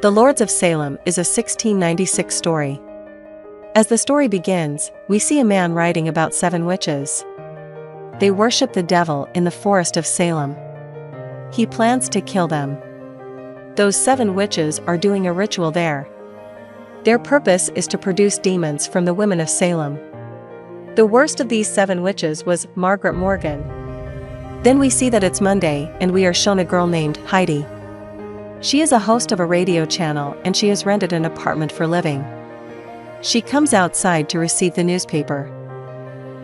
The Lords of Salem is a 1696 story. As the story begins, we see a man writing about 7 witches. They worship the devil in the forest of Salem. He plans to kill them. Those 7 witches are doing a ritual there. Their purpose is to produce demons from the women of Salem. The worst of these 7 witches was Margaret Morgan. Then we see that it's Monday and we are shown a girl named Heidi. She is a host of a radio channel and she has rented an apartment for living. She comes outside to receive the newspaper.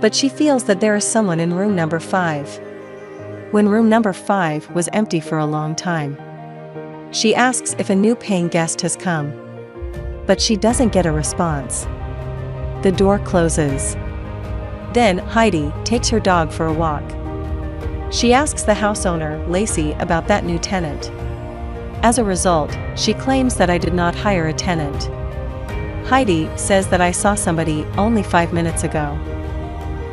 But she feels that there is someone in room number 5. When room number 5 was empty for a long time. She asks if a new paying guest has come. But she doesn't get a response. The door closes. Then Heidi takes her dog for a walk. She asks the house owner, Lacey, about that new tenant. As a result, she claims that I did not hire a tenant. Heidi says that I saw somebody only 5 minutes ago.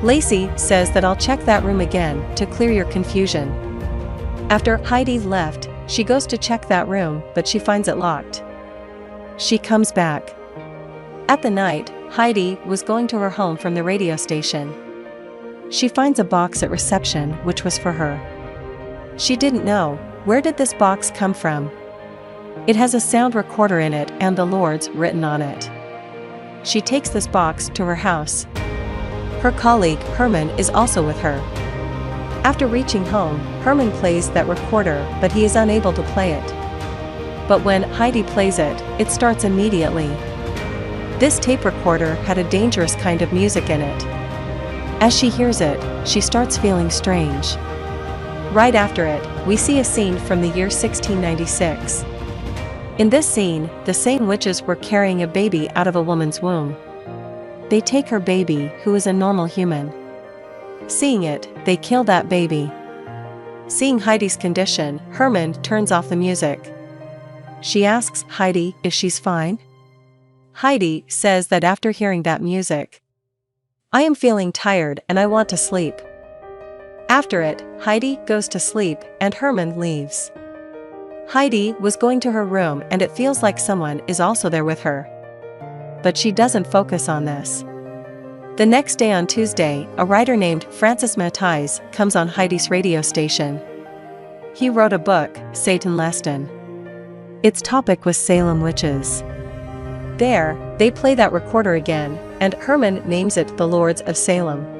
Lacey says that I'll check that room again to clear your confusion. After Heidi left, she goes to check that room, but she finds it locked. She comes back. At the night, Heidi was going to her home from the radio station. She finds a box at reception which was for her. She didn't know, where did this box come from? It has a sound recorder in it and the Lords written on it. She takes this box to her house. Her colleague, Herman, is also with her. After reaching home, Herman plays that recorder, but he is unable to play it. But when Heidi plays it, it starts immediately. This tape recorder had a dangerous kind of music in it. As she hears it, she starts feeling strange. Right after it, we see a scene from the year 1696. In this scene, the same witches were carrying a baby out of a woman's womb. They take her baby, who is a normal human. Seeing it, they kill that baby. Seeing Heidi's condition, Herman turns off the music. She asks Heidi if she's fine. Heidi says that after hearing that music, I am feeling tired and I want to sleep. After it, Heidi goes to sleep and Herman leaves. Heidi was going to her room and it feels like someone is also there with her. But she doesn't focus on this. The next day on Tuesday, a writer named Francis Matthijs comes on Heidi's radio station. He wrote a book, Satan Leston. Its topic was Salem witches. There, they play that recorder again, and Herman names it The Lords of Salem.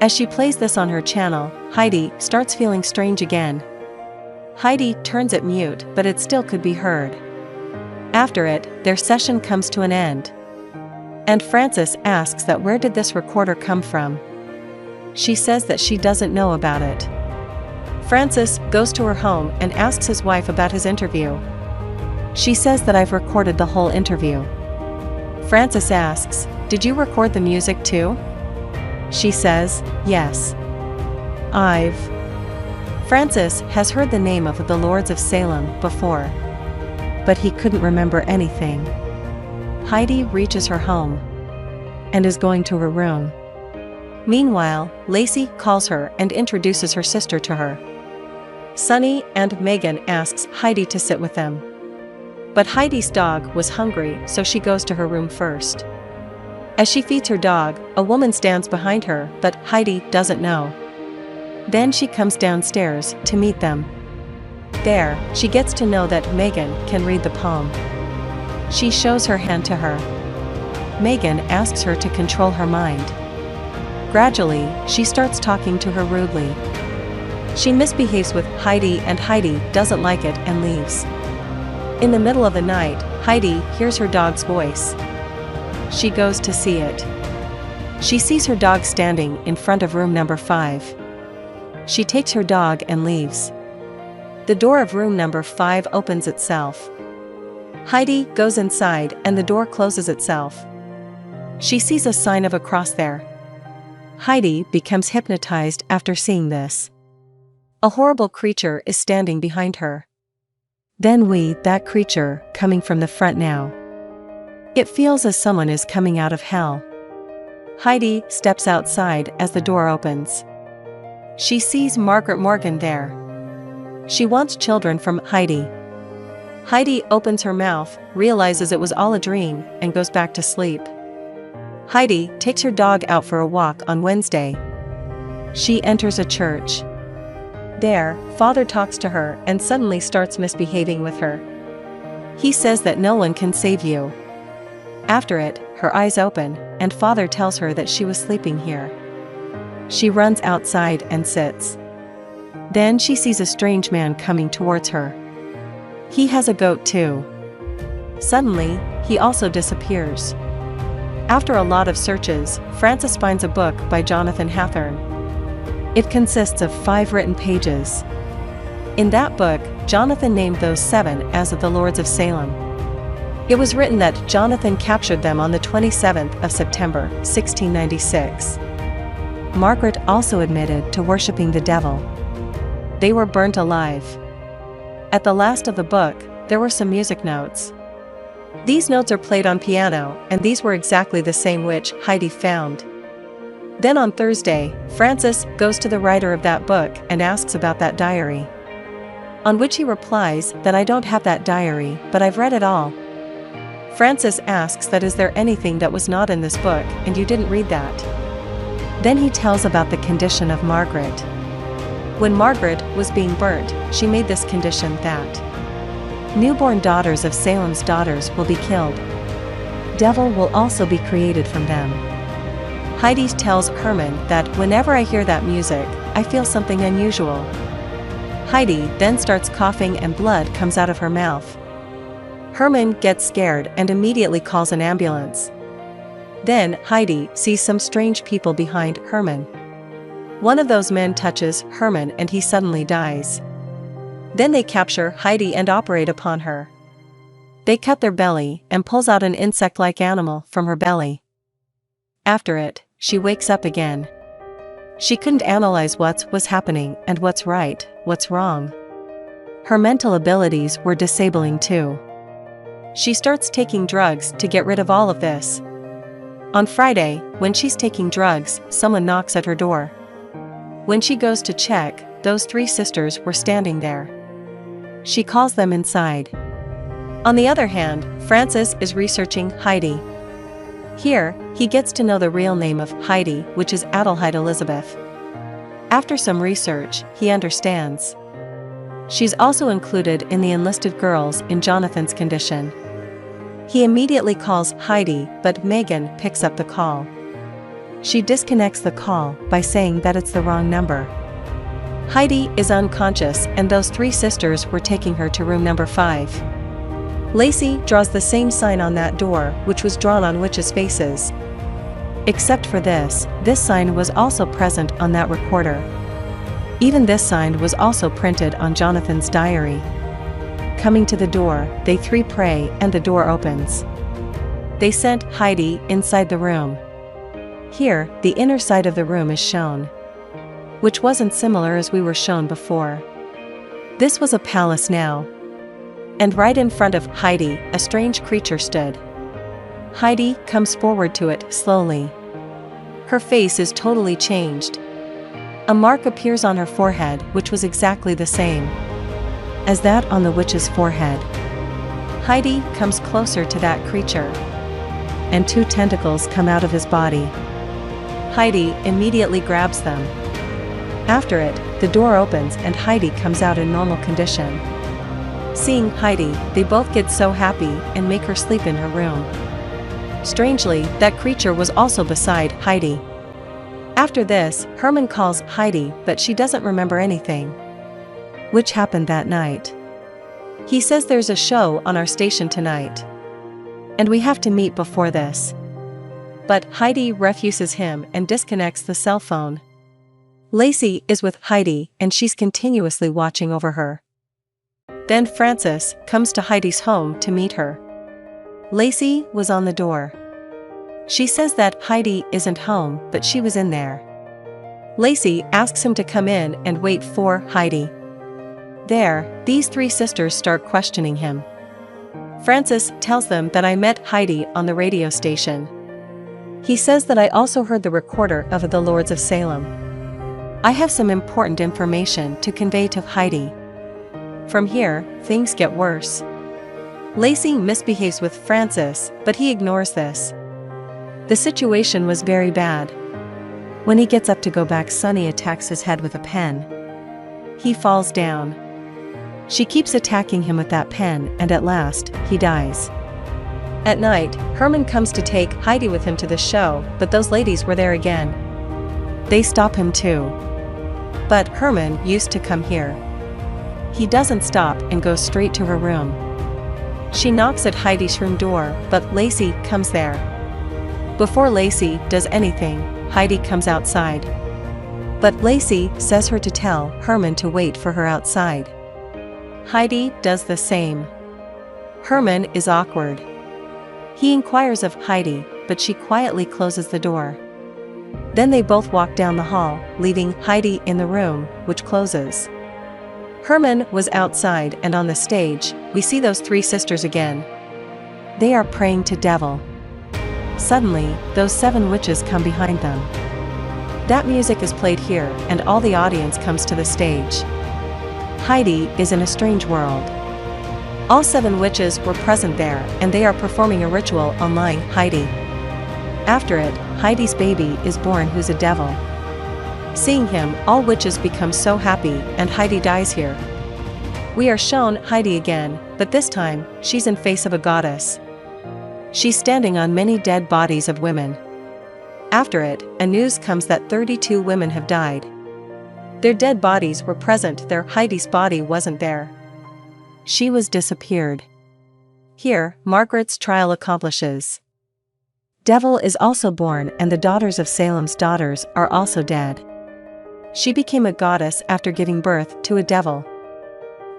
As she plays this on her channel, Heidi starts feeling strange again. Heidi turns it mute, but it still could be heard. After it, their session comes to an end. And Francis asks that where did this recorder come from? She says that she doesn't know about it. Francis goes to her home and asks his wife about his interview. She says that I've recorded the whole interview. Francis asks, did you record the music too? She says, yes. Francis has heard the name of the Lords of Salem before. But he couldn't remember anything. Heidi reaches her home. And is going to her room. Meanwhile, Lacey calls her and introduces her sister to her. Sunny and Megan asks Heidi to sit with them. But Heidi's dog was hungry, so she goes to her room first. As she feeds her dog, a woman stands behind her, but Heidi doesn't know. Then she comes downstairs to meet them. There, she gets to know that Megan can read the palm. She shows her hand to her. Megan asks her to control her mind. Gradually, she starts talking to her rudely. She misbehaves with Heidi and Heidi doesn't like it and leaves. In the middle of the night, Heidi hears her dog's voice. She goes to see it. She sees her dog standing in front of room number 5. She takes her dog and leaves. The door of room number 5 opens itself. Heidi goes inside and the door closes itself. She sees a sign of a cross there. Heidi becomes hypnotized after seeing this. A horrible creature is standing behind her. Then that creature, coming from the front now. It feels as someone is coming out of hell. Heidi steps outside as the door opens. She sees Margaret Morgan there. She wants children from Heidi. Heidi opens her mouth, realizes it was all a dream, and goes back to sleep. Heidi takes her dog out for a walk on Wednesday. She enters a church. There, Father talks to her and suddenly starts misbehaving with her. He says that no one can save you. After it, her eyes open, and Father tells her that she was sleeping here. She runs outside and sits. Then she sees a strange man coming towards her. He has a goat too. Suddenly, he also disappears. After a lot of searches, Frances finds a book by Jonathan Hathorne. It consists of 5 written pages. In that book, Jonathan named those 7 as the Lords of Salem. It was written that Jonathan captured them on the 27th of September, 1696. Margaret also admitted to worshipping the devil. They were burnt alive. At the last of the book, there were some music notes. These notes are played on piano, and these were exactly the same which Heidi found. Then on Thursday, Frances goes to the writer of that book and asks about that diary. On which he replies that I don't have that diary, but I've read it all. Frances asks that is there anything that was not in this book and you didn't read that? Then he tells about the condition of Margaret. When Margaret was being burnt, she made this condition that newborn daughters of Salem's daughters will be killed. Devil will also be created from them. Heidi tells Herman that whenever I hear that music, I feel something unusual. Heidi then starts coughing and blood comes out of her mouth. Herman gets scared and immediately calls an ambulance. Then Heidi sees some strange people behind Herman. One of those men touches Herman and he suddenly dies. Then they capture Heidi and operate upon her. They cut their belly and pulls out an insect-like animal from her belly. After it, she wakes up again. She couldn't analyze what was happening and what's right, what's wrong. Her mental abilities were disabling too. She starts taking drugs to get rid of all of this. On Friday, when she's taking drugs, someone knocks at her door. When she goes to check, those 3 sisters were standing there. She calls them inside. On the other hand, Francis is researching Heidi. Here, he gets to know the real name of Heidi, which is Adelheid Elizabeth. After some research, he understands. She's also included in the enlisted girls in Jonathan's condition. He immediately calls Heidi, but Megan picks up the call. She disconnects the call by saying that it's the wrong number. Heidi is unconscious and those 3 sisters were taking her to room number 5. Lacey draws the same sign on that door which was drawn on witches' faces. Except for this sign was also present on that recorder. Even this sign was also printed on Jonathan's diary. Coming to the door, they 3 pray and the door opens. They sent Heidi inside the room. Here, the inner side of the room is shown, which wasn't similar as we were shown before. This was a palace now. And right in front of Heidi, a strange creature stood. Heidi comes forward to it slowly. Her face is totally changed. A mark appears on her forehead which was exactly the same as that on the witch's forehead. Heidi comes closer to that creature, and 2 tentacles come out of his body. Heidi immediately grabs them. After it, the door opens and Heidi comes out in normal condition. Seeing Heidi, they both get so happy and make her sleep in her room. Strangely, that creature was also beside Heidi. After this, Herman calls Heidi, but she doesn't remember anything, which happened that night. He says there's a show on our station tonight, and we have to meet before this. But Heidi refuses him and disconnects the cell phone. Lacey is with Heidi and she's continuously watching over her. Then Frances comes to Heidi's home to meet her. Lacey was on the door. She says that Heidi isn't home, but she was in there. Lacey asks him to come in and wait for Heidi. There, these 3 sisters start questioning him. Frances tells them that I met Heidi on the radio station. He says that I also heard the recorder of the Lords of Salem. I have some important information to convey to Heidi. From here, things get worse. Lacey misbehaves with Francis, but he ignores this. The situation was very bad. When he gets up to go back, Sonny attacks his head with a pen. He falls down. She keeps attacking him with that pen, and at last, he dies. At night, Herman comes to take Heidi with him to the show, but those ladies were there again. They stop him too. But Herman used to come here. He doesn't stop and goes straight to her room. She knocks at Heidi's room door, but Lacey comes there. Before Lacey does anything, Heidi comes outside. But Lacey says her to tell Herman to wait for her outside. Heidi does the same. Herman is awkward. He inquires of Heidi, but she quietly closes the door. Then they both walk down the hall, leaving Heidi in the room, which closes. Herman was outside, and on the stage, we see those three sisters again. They are praying to devil. Suddenly, those 7 witches come behind them. That music is played here, and all the audience comes to the stage. Heidi is in a strange world. All 7 witches were present there, and they are performing a ritual on lying Heidi. After it, Heidi's baby is born, who's a devil. Seeing him, all witches become so happy, and Heidi dies here. We are shown Heidi again, but this time, she's in face of a goddess. She's standing on many dead bodies of women. After it, a news comes that 32 women have died. Their dead bodies were present there, Heidi's body wasn't there. She was disappeared. Here, Margaret's trial accomplishes. Devil is also born, and the daughters of Salem's daughters are also dead. She became a goddess after giving birth to a devil.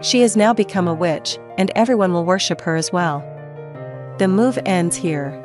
She has now become a witch, and everyone will worship her as well. The movie ends here.